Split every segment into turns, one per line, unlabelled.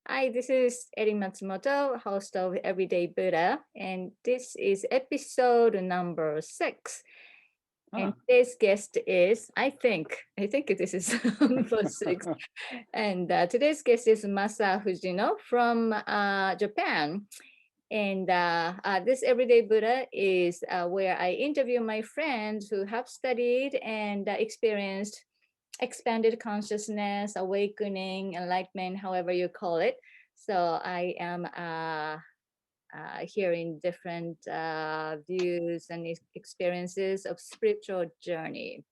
Hi, this is Eri Matsumoto, host of Everyday Buddha, and this is episode number 6. And
Ah,
today's guest is, I think this is number 6. And today's guest is Masa Fujino from Japan. And this Everyday Buddha is where I interview my friends who have studied and experienced expanded consciousness, awakening, enlightenment, however you call it. So I am hearing different views and experiences of spiritual journey.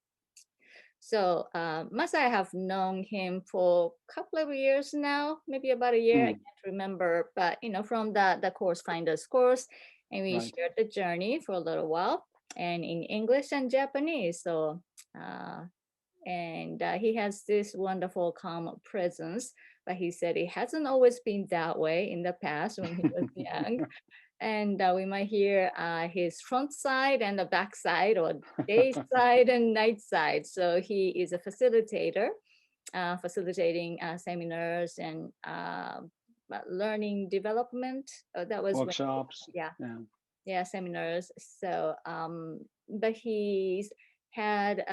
So Masa, I have known him for a couple of years now, maybe about a year. I
mm,
can't remember, but from the course finders course, and we
right.
shared the journey for a little while, and in English and Japanese. So uh, and he has this wonderful calm presence, but he said it hasn't always been that way in the past when he was young. And we might hear his front side and the back side, or day side and night side. So he is a facilitator, facilitating seminars and learning development. That was when,
Workshops.
yeah,
Yeah.
yeah, seminars. So but he's had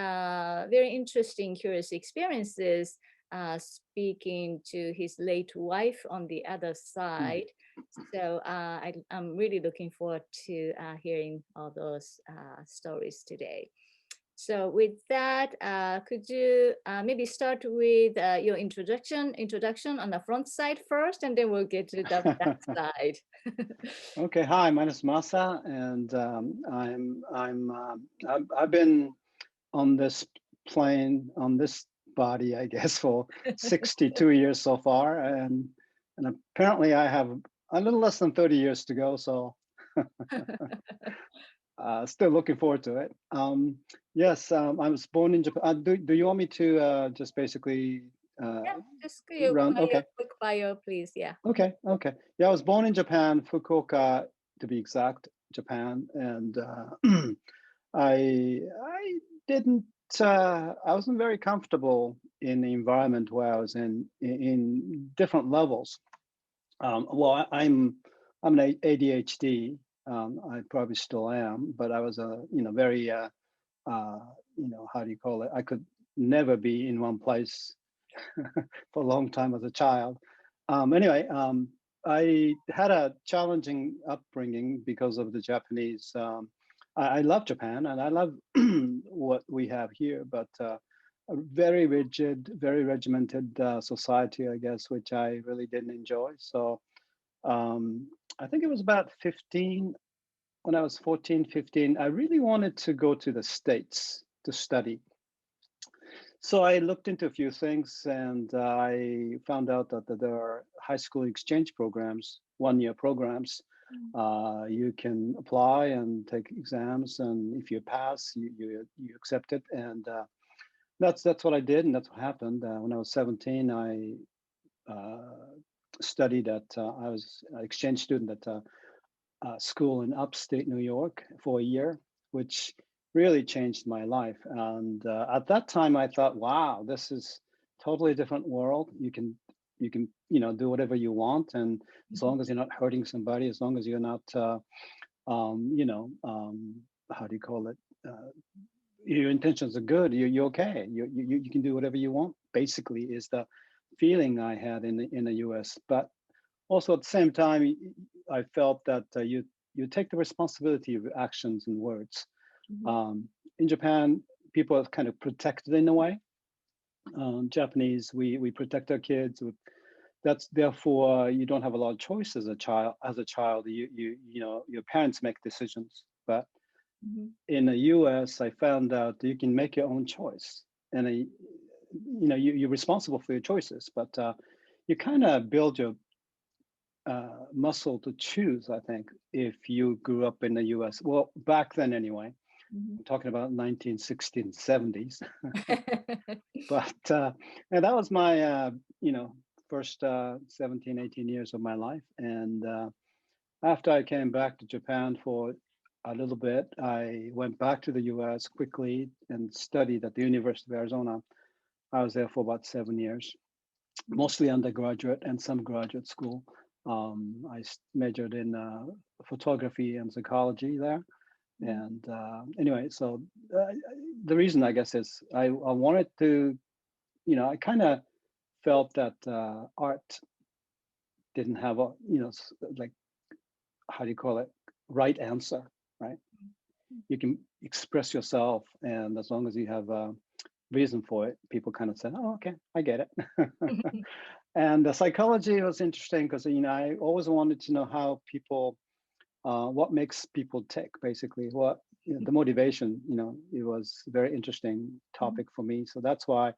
very interesting curious experiences speaking to his late wife on the other
Mm.
side. So I'm really looking forward to hearing all those stories today. So with that, could you maybe start with your introduction on the front side first, and then we'll get to the back side.
Okay. Hi, my name is Masa, and I've been on this plane on this body, I guess, for 62 years so far, and apparently I have a little less than 30 years to go. So still looking forward to it. Yes, I was born in Japan. Do you want me to just basically uh,
Yeah, just
run? Okay.
quick bio, please. Yeah.
Okay, okay. Yeah, I was born in Japan, Fukuoka to be exact, Japan, and I didn't I wasn't very comfortable in the environment where I was in different levels. Well, I'm an ADHD. I probably still am, but I was a very uh, how do you call it? I could never be in one place for a long time as a child. Anyway, I had a challenging upbringing because of the Japanese. I love Japan and I love what we have here, but a very rigid, very regimented society, I guess, which I really didn't enjoy. So um, I think it was about 15, when I was 14, 15, I really wanted to go to the States to study. So I looked into a few things and I found out that there are high school exchange programs, 1 year programs.
Mm.
You can apply and take exams, and if you pass, you accept it. And that's what I did, and that's what happened. When I was 17, I studied at I was an exchange student at school in upstate New York for a year, which really changed my life. And at that time, I thought, wow, this is totally different world. You can do whatever you want, and as long as you're not hurting somebody, as long as you're not um, you know um, how do you call it? Your intentions are good. You're okay. You can do whatever you want. Basically, is the feeling I had in the U.S. But also at the same time, I felt that you take the responsibility of your actions and words.
Mhm.
Um, in Japan, people are kind of protected in a way. Japanese, we protect our kids. That's therefore you don't have a lot of choice as a child. As a child, your parents make decisions. But
Mhm.
in the U.S., I found out you can make your own choice, and you're responsible for your choices. But you kind of build your muscle to choose, I think, if you grew up in the US. Well, back then anyway,
Mhm.
I'm talking about 1960s, 70s. But and that was my, first 17, 18 years of my life. And after I came back to Japan for a little bit, I went back to the US quickly and studied at the University of Arizona. I was there for about 7 years. mostly undergraduate and some graduate school. I majored in photography and psychology there.
Mm.
And anyway, so the reason I guess is I wanted to, I kind of felt that art didn't have a, like, how do you call it, right answer, right? You can express yourself, and as long as you have a reason for it, people kind of said, "Oh, okay, I get it." And the psychology was interesting because I always wanted to know how people, what makes people tick, basically, what the motivation. It was a very interesting
Mhm.
topic for me, so that's why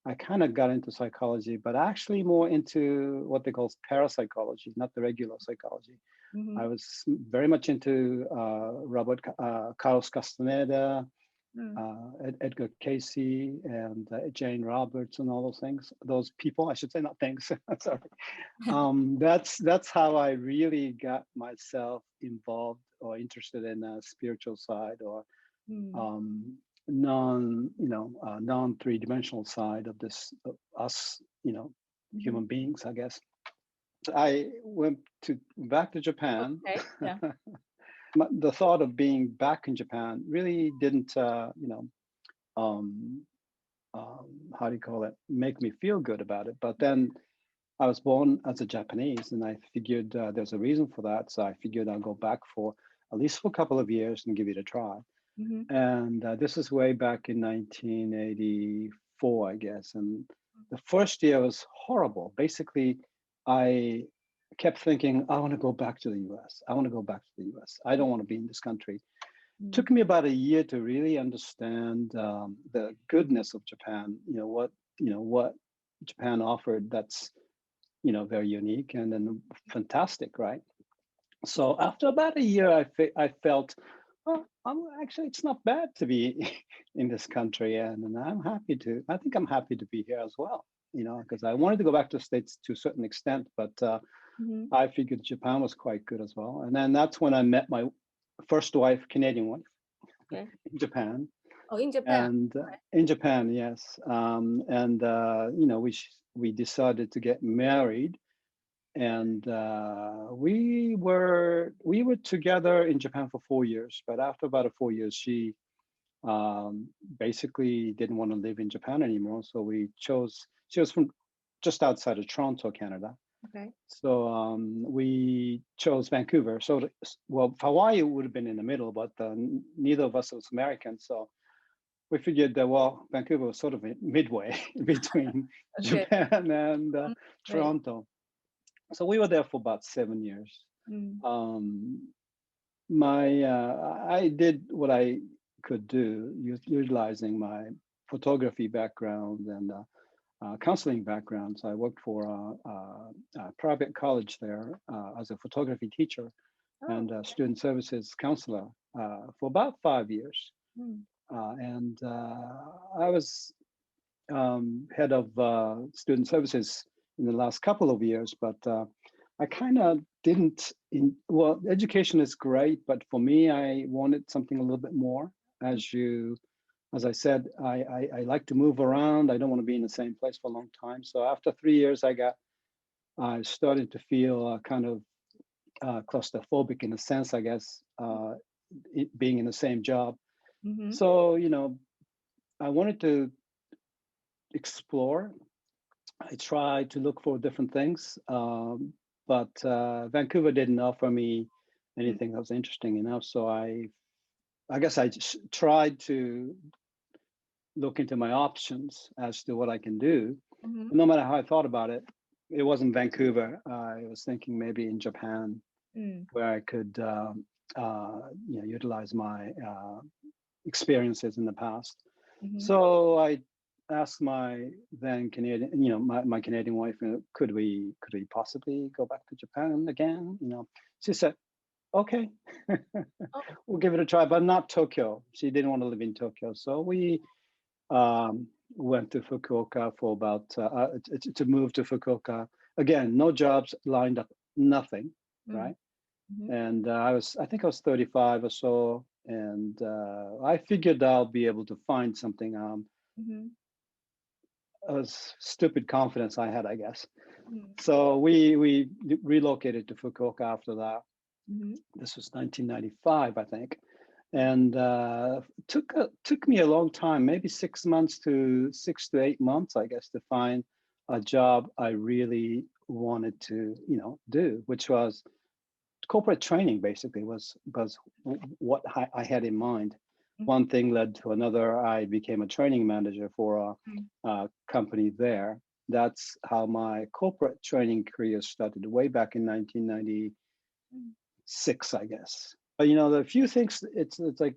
I kind of got into psychology, but actually more into what they call parapsychology, not the regular psychology. I
Mhm.
was very much into Robert Carlos Castaneda,
Mm.
Edgar Casey, and Jane Roberts, and all those things. Those people, I should say, not things. Sorry. That's how I really got myself involved or interested in the spiritual side, or
Mm.
um, non three-dimensional side of this of us,
Mhm.
human beings, I guess. I went back to Japan.
Okay. Yeah.
The thought of being back in Japan really didn't, um, how do you call it, make me feel good about it. But then I was born as a Japanese, and I figured there's a reason for that. So I figured I'll go back for at least for a couple of years and give it a try.
Mhm.
And this is way back in 1984, I guess. And the first year was horrible. Basically, I kept thinking, I want to go back to the US. I want to go back to the US. I don't want to be in this country.
Mm.
Took me about a year to really understand the goodness of Japan. What Japan offered. That's very unique and then fantastic, right? So after about a year, I felt, well, it's not bad to be in this country, and I think I'm happy to be here as well. Because I wanted to go back to the States to a certain extent, but
Mhm.
I figured Japan was quite good as well. And then that's when I met my first wife, Canadian wife,
Okay.
in Japan.
Oh, in Japan.
And
Okay.
in Japan, yes. And we decided to get married, and we were together in Japan for 4 years. But after about 4 years, she basically didn't want to live in Japan anymore. So we chose. She was from just outside of Toronto, Canada.
Okay.
So we chose Vancouver. So well, Hawaii would have been in the middle, but neither of us was American. So we figured that, well, Vancouver was sort of midway between
Okay.
Japan and
Mm. Right.
Toronto. So we were there for about 7 years.
Mm.
Um, I did what I could do, utilizing my photography background and counseling background. So I worked for a private college there as a photography teacher
Oh.
and student services counselor for about 5 years.
Mm.
And I was head of student services in the last couple of years, but I kind of didn't. Well, education is great, but for me, I wanted something a little bit more. As I said, I like to move around. I don't want to be in the same place for a long time. So after 3 years, I started to feel kind of claustrophobic in a sense, I guess, being in the same job.
Mhm.
So I wanted to explore. I tried to look for different things, but Vancouver didn't offer me
Mm.
anything that was interesting enough. So I guess I just tried to look into my options as to what I can do.
Mhm.
But no matter how I thought about it, it wasn't Vancouver. I was thinking maybe in Japan,
Mm.
where I could utilize my experiences in the past.
Mhm.
So I asked my then Canadian, my Canadian wife, could we possibly go back to Japan again? She said, okay,
Oh.
we'll give it a try, but not Tokyo. She didn't want to live in Tokyo, so we went to Fukuoka for about to move to Fukuoka again. No jobs lined up, nothing,
Mm.
right?
Mhm.
And I think I was 35 or so, and I figured I'll be able to find something.
Mhm.
was stupid confidence I had, I guess.
Mm.
So we relocated to Fukuoka after that.
Mhm.
This was 1995, I think, and took me a long time, maybe 6 months to 6 to 8 months, I guess, to find a job I really wanted to, do, which was corporate training. Basically, was what I had in mind.
Mhm.
One thing led to another. I became a training manager for
Mm.
a company there. That's how my corporate training career started, way back in 1996,
Mm.
I guess. But the few things, it's like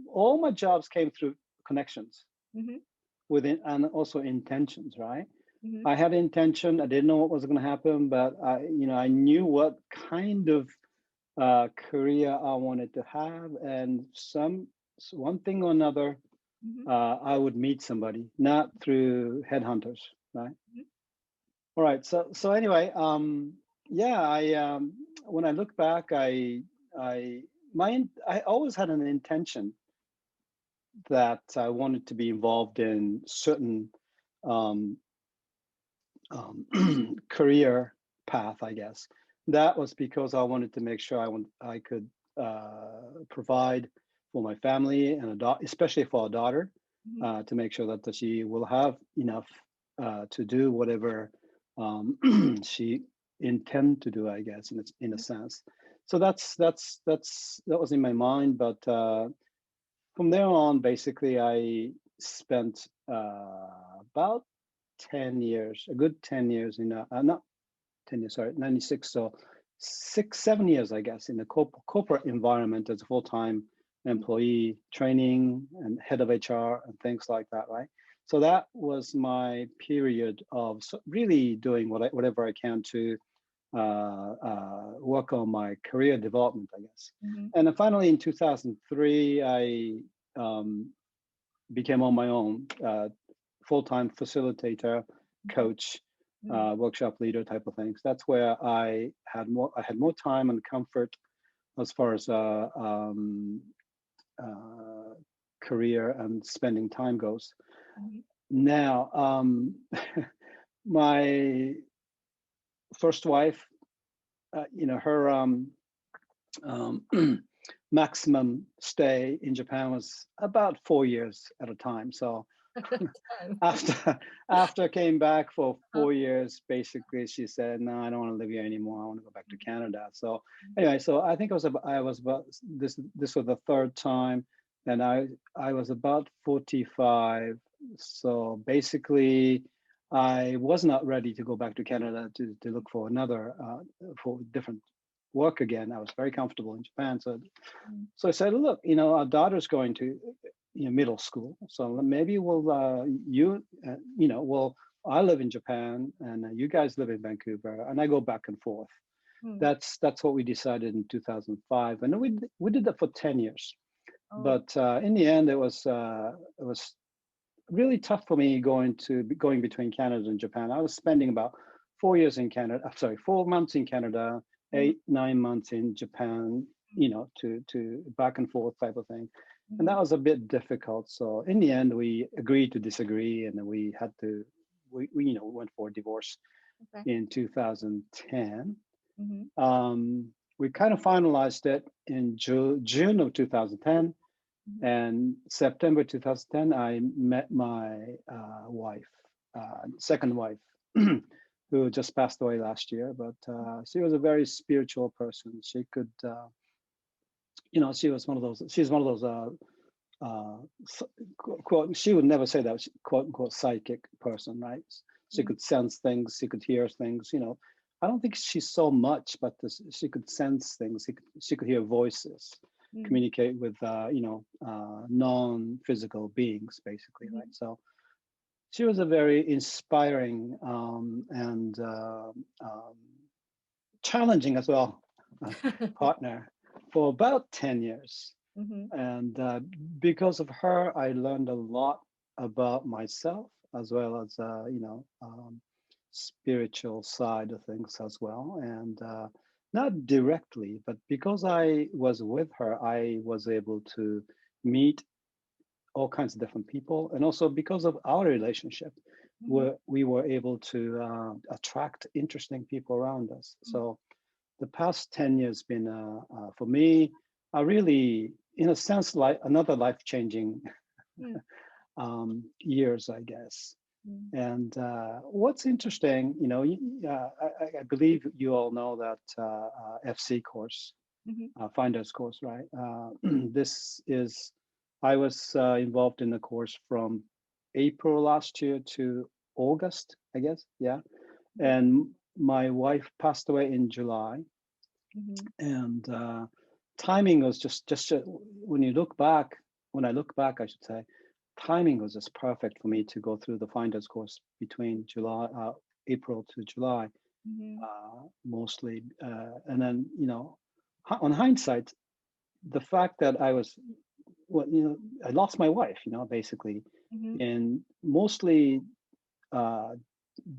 all my jobs came through connections
Mhm.
within, and also intentions, right?
Mhm.
I had intention. I didn't know what was going to happen, but I knew what kind of career I wanted to have, and one thing or another,
Mhm.
I would meet somebody, not through headhunters, right?
Mhm.
All right. So anyway, yeah, when I look back, I I always had an intention that I wanted to be involved in certain um, career path, I guess. That was because I wanted to make sure I could provide for my family and especially for a daughter,
Mhm.
to make sure that she will have enough to do whatever she intend to do, I guess, in a sense. So that was in my mind, but from there on, basically, I spent about 10 years, a good 10 years in not 10 years, sorry, 96. So 6, 7 years, I guess, in the corporate environment as a full-time employee, training and head of HR and things like that, right? So that was my period of really doing whatever I can to work on my career development, I guess.
Mhm.
And then finally in 2003, I um, became on my own, full-time facilitator,
Mhm.
coach,
Mm.
workshop leader type of things. That's where I had more time and comfort as far as uh, career and spending time goes.
Mhm.
Now, my first wife, her um, maximum stay in Japan was about 4 years at a time. So
Time.
after after I came back for
Uh,
4 years, basically she said, "No, I don't want to live here anymore. I want to go back to
Mhm.
Canada." So anyway, so I think I was about this. This was the third time, and I was about 45. So basically, I was not ready to go back to Canada to look for another for different work again. I was very comfortable in Japan,
Mm.
so I said, look, our daughter's going to middle school, so maybe we'll well, I live in Japan and you guys live in Vancouver, and I go back and forth.
Mm.
That's what we decided in 2005, and we did that for 10 years.
Oh.
But in the end, it was really tough for me going between Canada and Japan. I was spending about 4 years in Canada. Sorry, 4 months in Canada,
Mhm.
8, 9 months in Japan. To back and forth type of thing, and
Mhm.
that was a bit difficult. So in the end, we agreed to disagree, and we had to. We went for a divorce
Okay.
in 2010.
Mhm.
We kind of finalized it in June of 2010.
Mhm.
And September 2010, I met my wife, second wife, who just passed away last year. But she was a very spiritual person. She could, she was one of those. She's one of those. Quote. She would never say that. Quote unquote psychic person, right? She
Mhm.
could sense things. She could hear things. I don't think she saw much, but she could sense things. She could hear voices,
Mhm.
communicate with non-physical beings, basically, right?
Mhm.
So she was a very inspiring and challenging as well partner for about 10 years.
Mhm.
And because of her, I learned a lot about myself as well as, spiritual side of things as well. And not directly, but because I was with her, I was able to meet all kinds of different people. And also because of our relationship,
Mhm.
we were able to attract interesting people around us.
Mm.
So the past 10 years been for me really, in a sense, like another life-changing
Mm.
years, I guess.
Mm.
And what's interesting, I believe you all know that FC course,
Mhm.
Finder's course, right? This is, I was involved in the course from April last year to August, I guess. Yeah.
Mhm.
And my wife passed away in July,
Mhm.
and timing was just when you look back, when I look back, I should say, timing was just perfect for me to go through the Finder's course between April to July,
Mhm.
mostly, and then on hindsight, the fact that I was, well, I lost my wife, basically,
Mhm.
and mostly uh,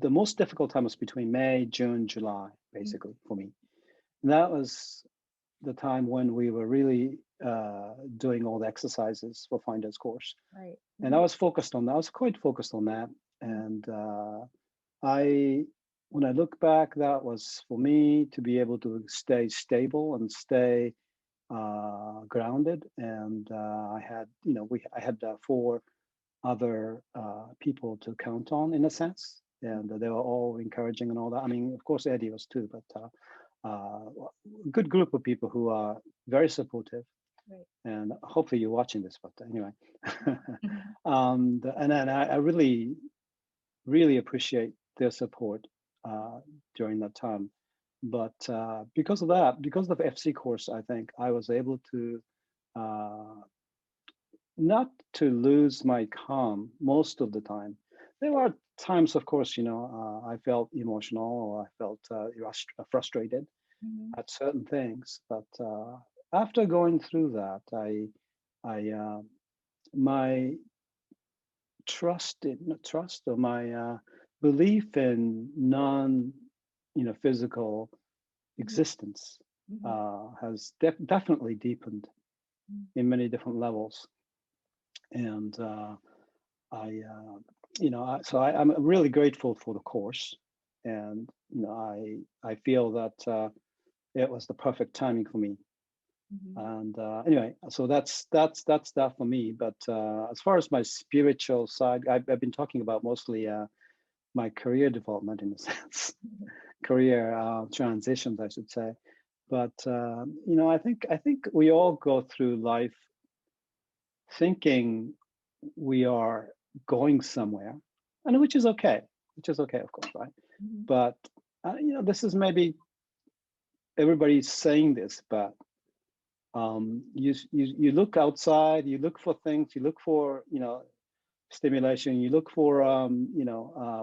the most difficult time was between May, June, July,
Mm.
basically for me. And that was the time when we were really doing all the exercises for Finder's course,
Right.
and I
Mhm.
was focused on that. I was quite focused on that,
Mm.
and I, when I look back, that was for me to be able to stay stable and stay grounded. And I had, I had four other people to count on in a sense, and they were all encouraging and all that. I mean, of course, Eddie was too, but a good group of people who are very supportive.
Right.
And hopefully you're watching this, but anyway,
Mhm.
and then I really, really appreciate their support uh, during that time. But because of that, because of the FC course, I think I was able to uh, not to lose my calm most of the time. There were times, of course, I felt emotional or I felt frustrated
Mhm.
at certain things. But after going through that, I, my not trust, or my belief in non, physical
Mhm.
existence
Mhm.
has definitely deepened
Mhm.
in many different levels. And I'm really grateful for the course, and I feel that it was the perfect timing for me.
Mhm.
And anyway, so that's that for me. But as far as my spiritual side, I've been talking about mostly my career development in a sense,
Mhm.
career transitions, I should say. But I think we all go through life thinking we are going somewhere, and which is okay, of course, right?
Mhm.
But this is maybe everybody's saying this, but you look outside, you look for things, you look for stimulation, you look for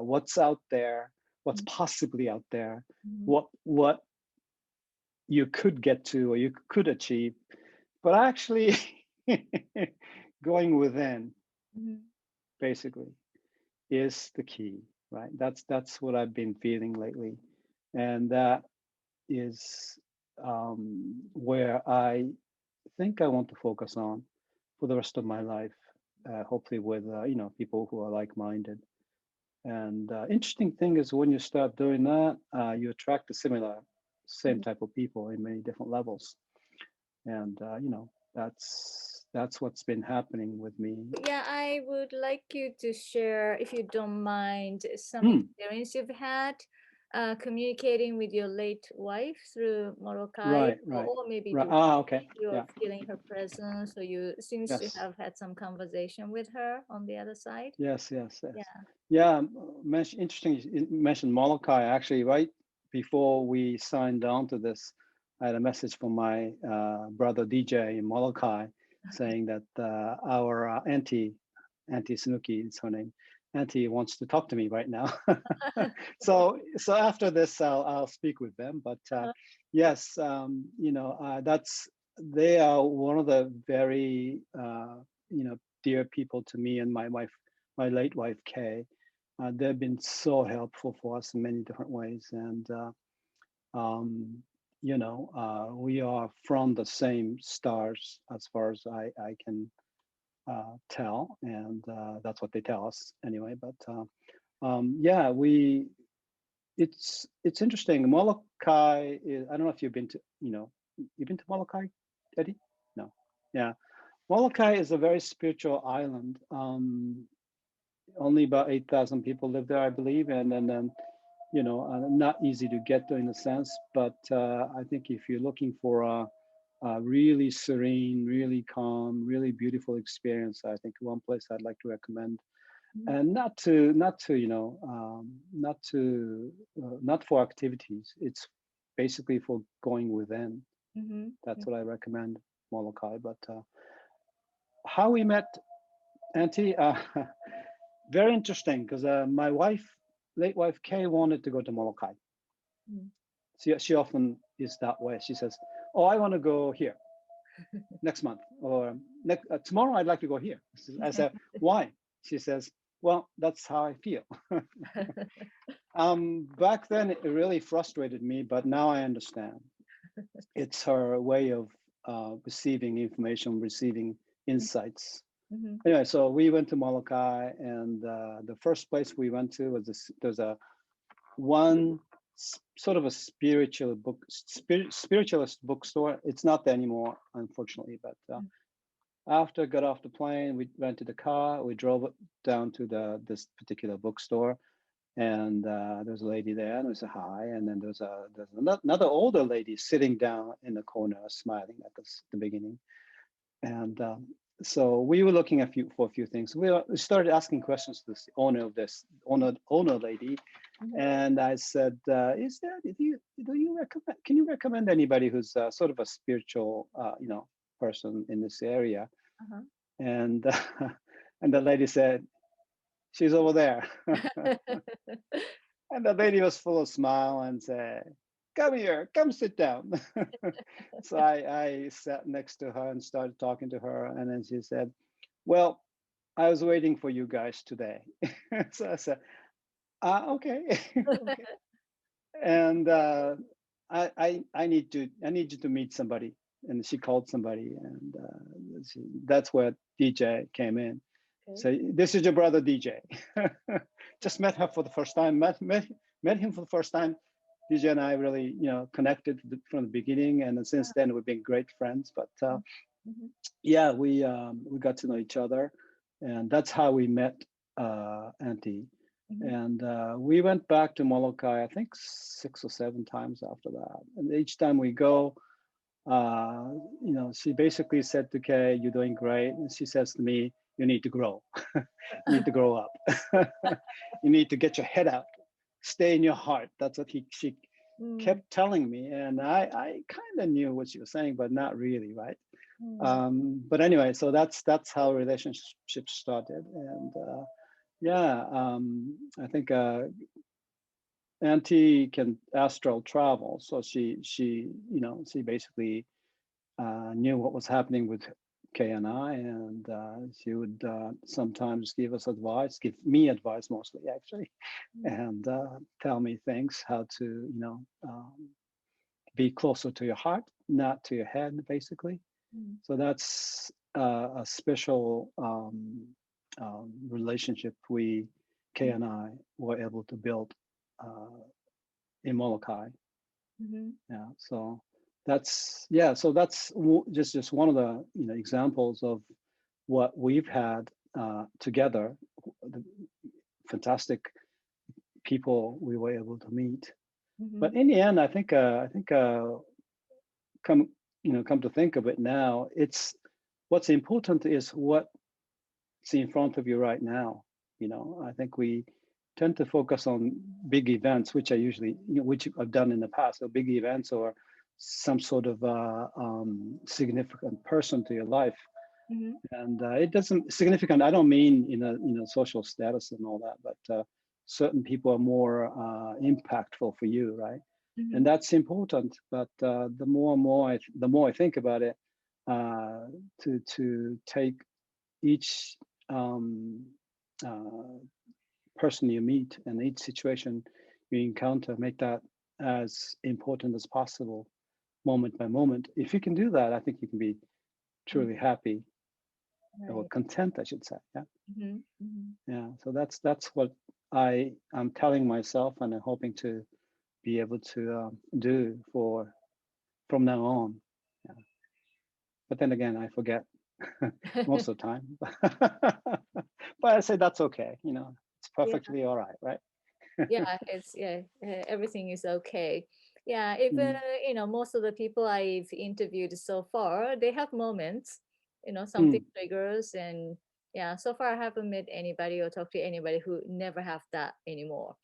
what's out there, what's
Mhm.
possibly out there,
Mhm.
what you could get to or you could achieve, but actually going within
Mhm.
basically is the key, right? That's what I've been feeling lately, and that is where I think I want to focus on for the rest of my life. Hopefully, with people who are like-minded. And interesting thing is when you start doing that, you attract the same
Mhm.
type of people in many different levels, and that's what's been happening with me.
Yeah, I would like you to share, if you don't mind, some
Hmm,
experience you've had communicating with your late wife through Molokai,
right, right,
or maybe
right.
do
Ah, okay,
you're
yeah,
feeling her presence, or you since you
yes.
have had some conversation with her on the other side.
Yes, yes, yes.
Yeah.
Yeah, interesting you mentioned Molokai. Actually, right before we signed on to this, I had a message from my brother DJ in Molokai saying that our Aunty Sunuki is her name. Aunty wants to talk to me right now. So after this, I'll speak with them. But yes, that's they are one of the very dear people to me and my wife, my late wife Kay. They've been so helpful for us in many different ways, and um, we are from the same stars as far as I can tell, and that's what they tell us anyway. But Yeah, it's interesting. Molokai is, I don't know if you've been to, you've been to Molokai, Eddie? No. Yeah. Molokai is a very spiritual island. Only about 8,000 people live there, I believe, and then not easy to get to in a sense. But I think if you're looking for a really serene, really calm, really beautiful experience, I think one place I'd like to recommend. And not for activities. It's basically for going within.
Mm-hmm.
That's what I recommend, Molokai. But how we met, Auntie, very interesting because my late wife Kay, wanted to go to Molokai.
Mm-hmm.
She often is that way. She says, "Oh, I want to go here next month, or tomorrow. I'd like to go here." I said, "Why?" She says, "Well, that's how I feel." Back then, it really frustrated me, but now I understand. It's her way of receiving information, receiving insights.
Mm-hmm.
Anyway, so we went to Molokai, and the first place we went to was this. There's a one sort of a spiritualist bookstore. It's not there anymore, unfortunately. But after I got off the plane, we rented a car. We drove down to this particular bookstore, and there was a lady there, and we said hi. And then there's another older lady sitting down in the corner, smiling at us the beginning. And so we were looking for a few things. We started asking questions to this owner lady, and I said, can you recommend anybody who's sort of a spiritual, person in this area?
Uh-huh.
And and the lady said, she's over there. And the lady was full of smile and said, "Come here, come sit down." So I sat next to her and started talking to her, and then she said, "Well, I was waiting for you guys today." So I said, "Okay." Okay. And I need you to meet somebody. And she called somebody, and that's where DJ came in.
Okay.
So this is your brother DJ. Just met her for the first time. Met him for the first time. DJ and I really, connected from the beginning, and since then we've been great friends. But
Mm-hmm.
yeah, we got to know each other, and that's how we met Auntie.
Mm-hmm.
And we went back to Molokai, I think 6 or 7 times after that. And each time we go, she basically said to Kay, "You're doing great." And she says to me, "You need to grow. You need to grow up. You need to get your head out. Stay in your heart." That's what she kept telling me. And I kind of knew what she was saying, but not really, right? But anyway, so that's how relationships started. And yeah, I think Auntie can astral travel, so she basically knew what was happening with Kay and I, and she would sometimes give me advice mostly actually, and tell me things how to be closer to your heart, not to your head, basically. So that's a special relationship Kay and I, were able to build in Molokai.
Mm-hmm.
Yeah. So that's just one of the examples of what we've had together. The fantastic people we were able to meet.
Mm-hmm.
But in the end, I think come to think of it now, it's what's important is what's in front of you right now. I think we tend to focus on big events, which I usually, which I've done in the past, so big events or some sort of significant person to your life.
Mm-hmm.
And it doesn't significant. I don't mean social status and all that, but certain people are more impactful for you, right?
Mm-hmm.
And that's important. But the more I think about it, to take each person you meet and each situation you encounter, make that as important as possible, moment by moment. If you can do that, I think you can be truly happy, or
Right.
content, I should say. Yeah.
Mm-hmm. Mm-hmm.
Yeah. So that's what I'm telling myself and I'm hoping to be able to do for from now on. Yeah. But then again, I forget most of the time. But I say that's okay. You know, it's
Yeah,
perfectly all right, right?
yeah, it's yeah, everything is okay. Yeah, even
Mm,
most of the people I've interviewed so far, they have moments, something
mm,
triggers, and yeah, so far I haven't met anybody or talked to anybody who never have that anymore.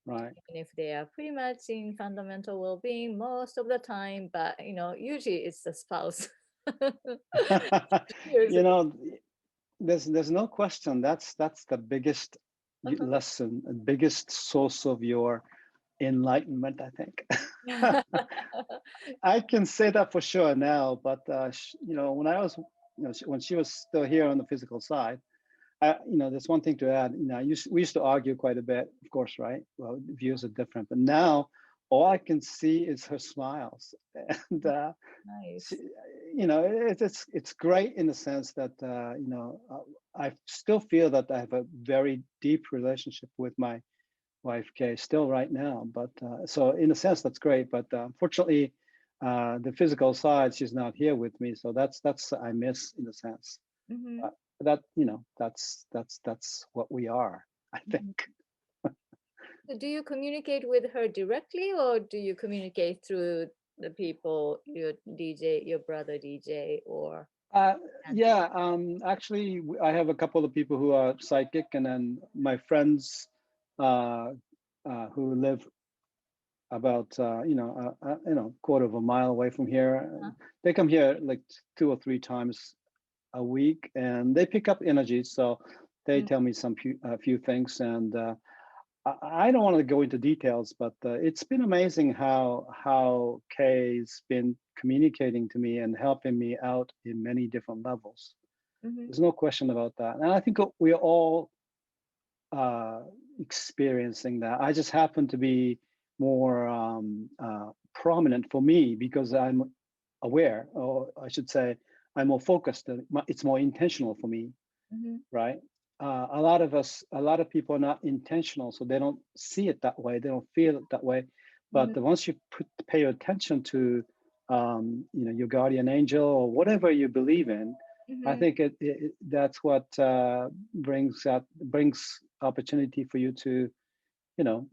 right.
Even if they are pretty much in fundamental well-being most of the time, but usually it's the spouse.
You
Usually.
know, there's no question. That's the biggest lesson, the biggest source of your enlightenment, I think. I can say that for sure now, but you know, when I was, you know, when she was still here on the physical side, you know, there's one thing to add. You know, we used to argue quite a bit, of course, right? Well, views are different, but now all I can see is her smiles, and she,
Nice.
you know, it's great in the sense that you know, I still feel that I have a very deep relationship with my wife Kay still right now. But so in a sense, that's great. But unfortunately, the physical side, she's not here with me, so that's I miss in a sense.
Mm-hmm.
But that you know, that's what we are, I
Mm-hmm.
think.
So do you communicate with her directly or do you communicate through the people, your DJ, your brother DJ or
Uh,
Auntie?
yeah, actually, I have a couple of people who are psychic, and then my friends uh, who live about you know, quarter of a mile away from here.
Huh?
They come here like 2 or 3 times a week, and they pick up energy. So they
Mm,
tell me a few things, and I don't want to go into details, but it's been amazing how Kay's been communicating to me and helping me out in many different levels.
mhm,
There's no question about that, and I think we're all uh, experiencing that. I just happen to be more prominent for me because I'm aware, or I should say, I'm more focused. It's more intentional for me,
mhm,
right? A lot of people are not intentional, so they don't see it that way. They don't feel it that way.
mhm,
But once you pay attention to, you know, your guardian angel or whatever you believe in, I
mhm,
think that's what brings opportunity for you to, you know,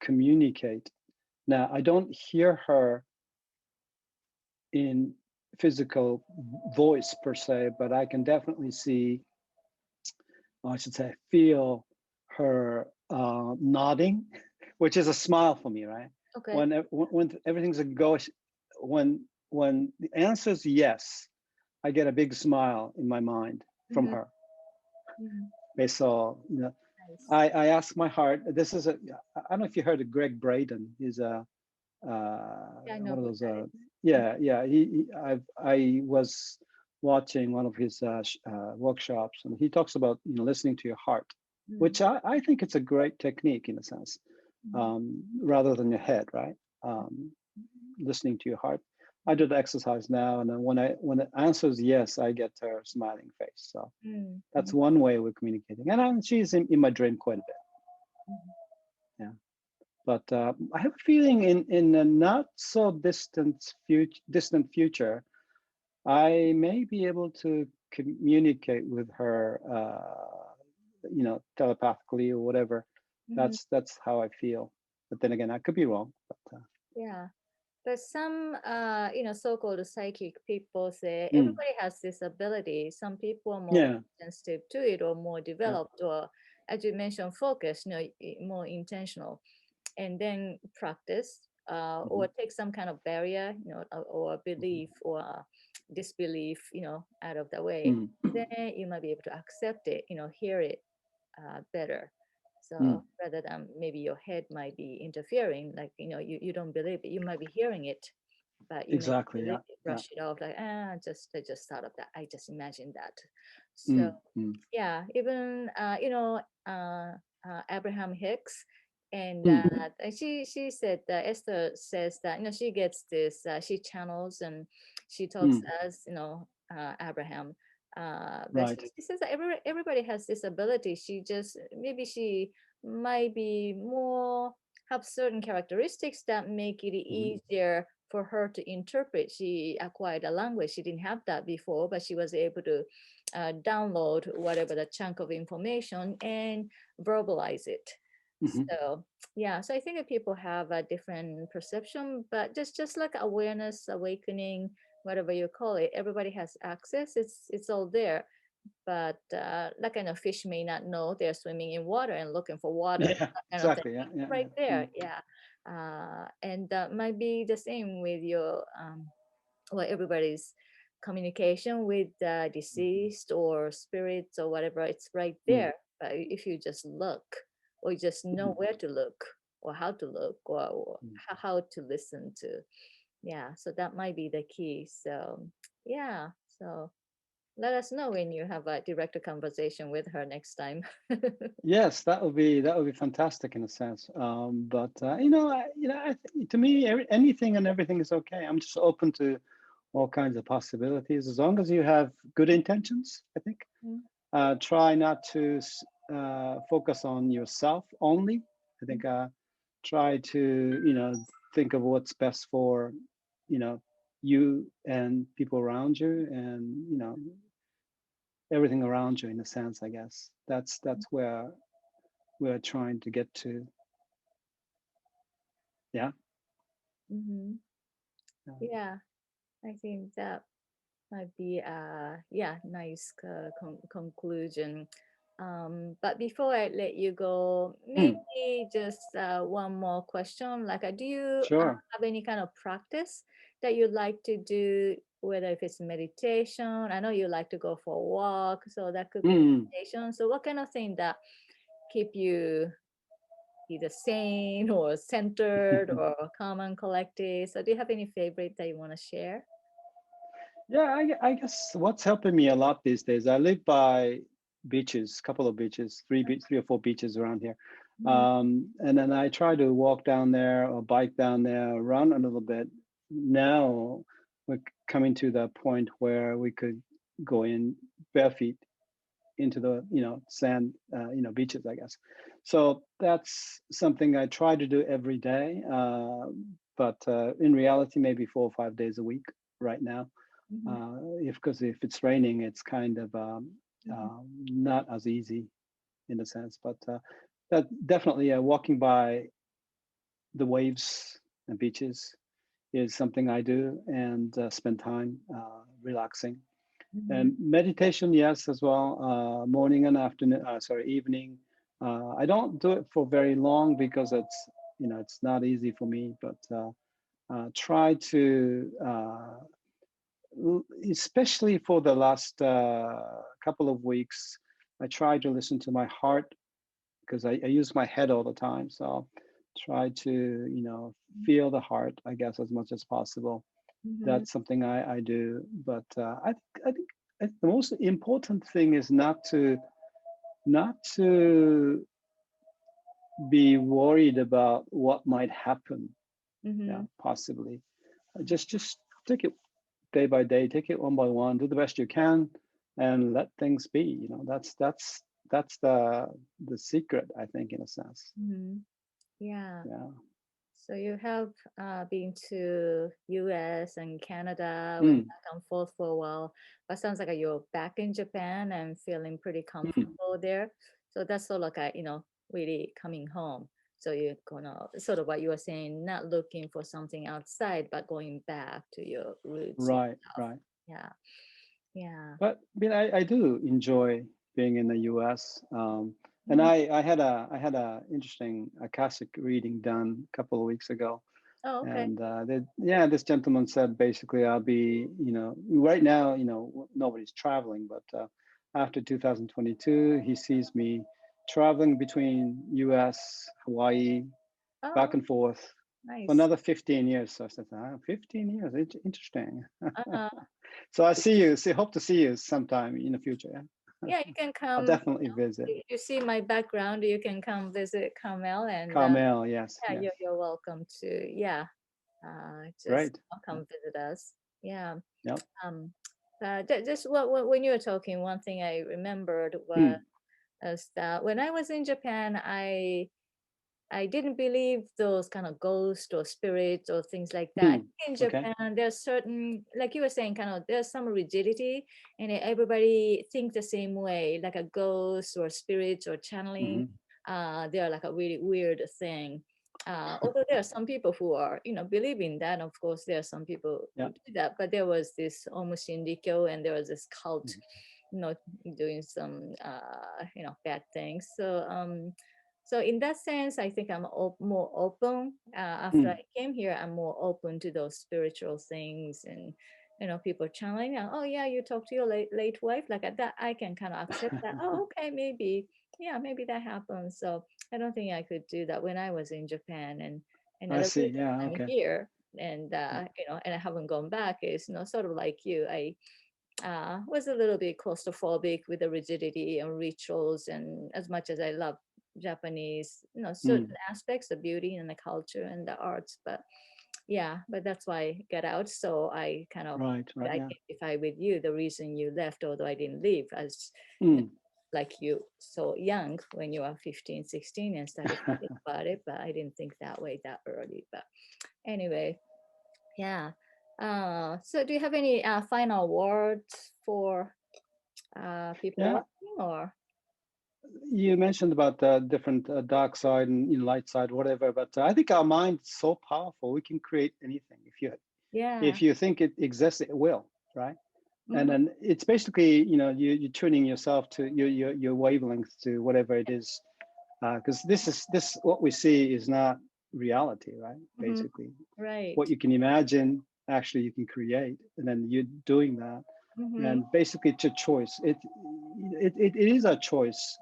communicate. Now, I don't hear her in physical voice per se, but I can definitely see, or I should say, feel her nodding, which is a smile for me, right?
okay.
When everything's a go, when the answer is yes, I get a big smile in my mind from
Mhm,
her.
mhm,
So, you know,
nice.
I ask my heart. This is I don't know if you heard of Greg Braden. He's a
Yeah, I know
one of
who
those.
that is. Mhm,
Yeah. I was watching one of his workshops, and he talks about, you know, listening to your heart,
mhm,
which I think it's a great technique in a sense,
mhm,
rather than your head, right?
mhm,
Listening to your heart. I do the exercise now, and then when the answer is yes, I get her smiling face. So
mhm,
that's
mhm,
one way we're communicating, and she's in my dream quite a bit.
mhm.
Yeah. But I have a feeling in a not so distant future, I may be able to communicate with her, you know, telepathically or whatever.
Mhm.
That's how I feel. But then again, I could be wrong. But
Yeah. But some, so-called psychic people say
mm,
everybody has this ability. Some people are more
yeah,
sensitive to it or more
yeah,
developed, or as you mentioned, focus, more intentional. And then practice,
hmm,
or take some kind of barrier, or
hmm,
belief or disbelief, out of the way.
mm,
Then you might be able to accept it, hear it better.
mm,
So rather than maybe your head might be interfering, like, you don't believe it, you might be hearing it, but you may
exactly.
believe
Yeah,
it,
yeah.
brush it off like, I just thought of that. I just imagined that. So
Mm, mm,
yeah, even Abraham Hicks, and
mm,
she said that Esther says that she gets this, she channels and she talks
mm,
as Abraham, but
right.
she says that everybody has this ability. She just maybe she might be more, have certain characteristics that make it
Hmm.
easier for her to interpret. She acquired a language. She didn't have that before, but she was able to download whatever the chunk of information and verbalize it.
Hmm.
So yeah, so I think that people have a different perception, but just like awareness, awakening, whatever you call it, everybody has access. It's all there. But that kind of fish may not know they're swimming in water and looking for water,
Yeah,
that kind of thing.
exactly. Yeah, yeah,
Right
yeah.
there,
Mm.
yeah. And that might be the same with your well, everybody's communication with the deceased or spirits or whatever. It's right
Mm.
there. But if you just look, or you just know
Mm.
where to look, or how to look, or
Mm.
how to listen to, yeah. So that might be the key. So yeah. So let us know when you have a direct conversation with her next time.
Yes, that would be fantastic in a sense. But to me, anything and everything is okay. I'm just open to all kinds of possibilities as long as you have good intentions. I think
Mm,
try not to focus on yourself only. I
mm,
think try to think of what's best for you know you and people around you, and everything around you in a sense. I guess that's where we're trying to get to. Yeah.
mhm.
Um,
Yeah, I think that might be yeah, nice conclusion. But before I let you go,
mm,
maybe just one more question. Like, do you
sure.
have any kind of practice that you'd like to do, whether if it's meditation? I know you like to go for a walk, so that could be
Mm.
meditation. So what kind of thing that keep you either sane or centered or calm and collected? So do you have any favorite that you want to share?
Yeah, I guess what's helping me a lot these days, I live by beaches, couple of beaches, three or four beaches around here.
Mm,
And then I try to walk down there or bike down there, run a little bit. Now we're coming to the point where we could go in bare feet into the sand beaches, I guess. So that's something I try to do every day, but in reality maybe 4 or 5 days a week right now,
mhm,
if because if it's raining it's kind of
mhm,
not as easy in a sense, but that definitely walking by the waves and beaches is something I do, and spend time relaxing.
mhm,
And meditation, yes, as well. Morning and afternoon, sorry, evening. I don't do it for very long because it's not easy for me. But try to, especially for the last couple of weeks, I try to listen to my heart because I use my head all the time. So try to, feel the heart, I guess, as much as possible.
mhm,
That's something I do. But I think the most important thing is not to be worried about what might happen. Yeah,
mhm.
possibly. Just take it day by day, take it one by one, do the best you can, and let things be. That's the secret, I think, in a sense.
Mhm. Yeah.
Yeah.
So you have been to US and Canada, went
Mm,
back and forth for a while, but sounds like you're back in Japan and feeling pretty
mm,
comfortable there. So that's sort of like really coming home. So you're gonna sort of what you were saying, not looking for something outside, but going back to your roots
right,
yourself.
right.
Yeah. Yeah.
But I do enjoy being in the U.S. And
Mhm.
I had a interesting Akashic reading done a couple of weeks ago,
Oh, okay.
and this gentleman said basically I'll be, right now, nobody's traveling, but after 2022, he sees me traveling between U.S., Hawaii, back
Oh,
and forth for
nice.
another 15 years. So I said, 15 years, interesting.
Uh-huh.
So hope to see you sometime in the future. Yeah?
Yeah, you can
I'll
come.
definitely visit.
You see my background, you can come visit Carmel, and
Carmel, yes,
yeah,
yes.
you're welcome to, yeah, just
Great. Yeah.
come visit us. Yeah.
Yep.
Um, just when you were talking, one thing I remembered was
Mm.
As that when I was in Japan, I didn't believe those kind of ghosts or spirits or things like that. In
Okay.
Japan, there's certain, like you were saying, kind of there's some rigidity, and everybody thinks the same way, like a ghost or spirits or channeling.
Hmm.
They're like a really weird thing. Although there are some people who are, believe in that. Of course, there are some people
Yeah.
who do that. But there was this almost Shindikyo, and there was this cult,
Mhm.
you know, doing some, bad things. So in that sense, I think I'm more open. After I
Mm.
came here, I'm more open to those spiritual things and people channeling. Oh yeah, you talk to your late wife like that. I can kind of accept that. Oh okay, maybe yeah, maybe that happens. So I don't think I could do that when I was in Japan and
I
the
see.
reason
Yeah.
I'm
Okay.
here and
Yeah.
and I haven't gone back is sort of like you. I was a little bit claustrophobic with the rigidity and rituals. And as much as I love Japanese, certain
Mm.
aspects, the beauty and the culture and the arts, but yeah, but that's why I got out. So I kind of
Right. Right. Yeah.
identify with you, the reason you left, although I didn't leave, as you know,
Mm.
like you so young when you were 15, 16 and started thinking about it, but I didn't think that way that early. But anyway, yeah. So do you have any final words for people
Yeah.
watching or?
You mentioned about the different dark side and light side, whatever. But I think our mind's so powerful. We can create anything.
Yeah.
If you think it exists, it will, right? And
Mm-hmm.
then it's basically, you're tuning yourself to your wavelength to whatever it is, because this what we see is not reality, right?
Mm-hmm.
Basically, what
Right.
you can imagine, actually, you can create, and then you're doing that.
Mm-hmm.
And basically, it's a choice. It is a choice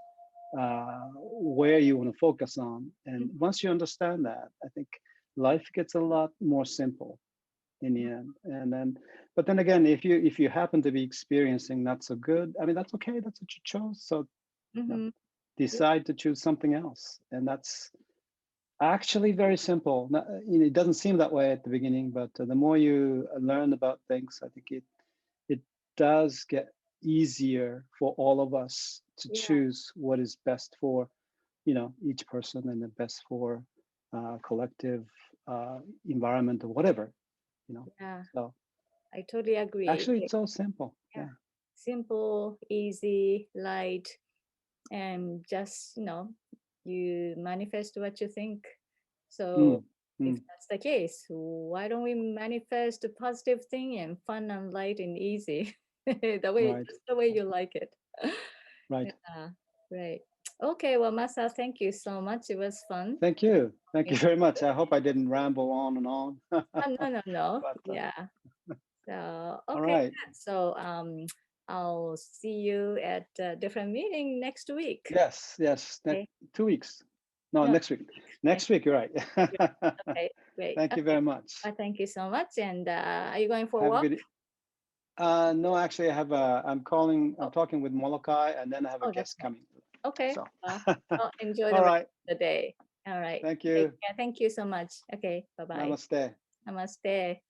where you want to focus on. And once you understand that, I think life gets a lot more simple in the end. And then, but then again, if you happen to be experiencing not so good, I mean, that's okay. That's what you chose. So
Mm-hmm.
decide to choose something else, and that's actually very simple. It doesn't seem that way at the beginning, but the more you learn about things, I think it does get easier for all of us to
Yeah.
choose what is best for each person and the best for collective environment or whatever.
Yeah.
So
I totally agree.
actually, it's so simple.
Yeah.
Yeah.
Simple, easy, light, and just, you manifest what you think. So
Mm,
if
mm,
that's the case, why don't we manifest a positive thing and fun and light and easy?
right.
Just the way you like it.
Right.
Yeah, great. Okay, well, Masa, thank you so much. It was fun.
Thank you. Thank you
Yeah.
very much. I hope I didn't ramble on and on.
No, no, no.
But
Yeah. So
all
okay,
right.
good. So I'll see you at a different meeting next week.
Yes. Yes.
Okay.
2 weeks. No,
No,
next week.
next
Next week. You're right.
week. Okay, great.
Thank you
Okay.
very much.
Well, thank you so much. And are you going for a
Have a
walk?
good. No, actually, I'm calling. I'm
Oh,
talking with Molokai, and then I have a
oh, that's
guest
nice.
coming.
Okay.
So,
Well, enjoy
all
the rest
right.
of the day. All right.
Thank
Take
you.
care. Thank you so much. Okay. Bye bye.
Namaste.
Namaste.